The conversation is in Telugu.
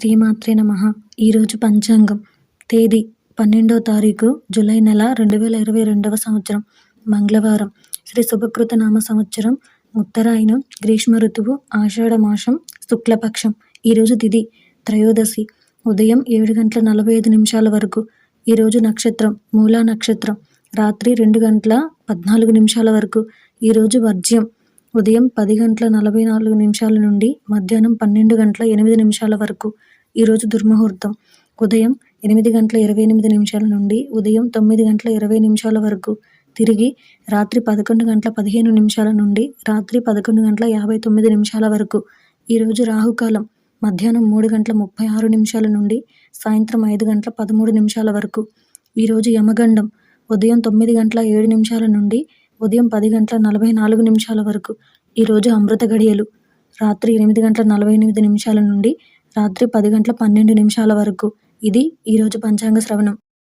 శ్రీమాత్రే నమః. ఈరోజు పంచాంగం. తేదీ 12వ తారీఖు జూలై నెల 2022వ సంవత్సరం మంగళవారం. శ్రీ శుభకృత నామ సంవత్సరం ఉత్తరాయణం, గ్రీష్మ ఋతువు, ఆషాఢమాసం, శుక్లపక్షం. ఈరోజు తిథి త్రయోదశి, ఉదయం 7:45 వరకు. ఈరోజు నక్షత్రం మూలా నక్షత్రం, రాత్రి 2:14 వరకు. ఈరోజు వర్జ్యం ఉదయం 10:44 నుండి మధ్యాహ్నం 12:08 వరకు. ఈరోజు దుర్ముహూర్తం ఉదయం 8:28 నుండి ఉదయం 9:20 వరకు. తిరిగి రాత్రి 11:15 నుండి రాత్రి 11:59 వరకు. ఈరోజు రాహుకాలం మధ్యాహ్నం 3:36 నుండి సాయంత్రం 5:13 వరకు. ఈరోజు యమగండం ఉదయం 9:07 నుండి ఉదయం 10:44 వరకు. ఈరోజు అమృత గడియలు రాత్రి 8:48 నుండి రాత్రి 10:12 వరకు. ఇది ఈరోజు పంచాంగ శ్రవణం.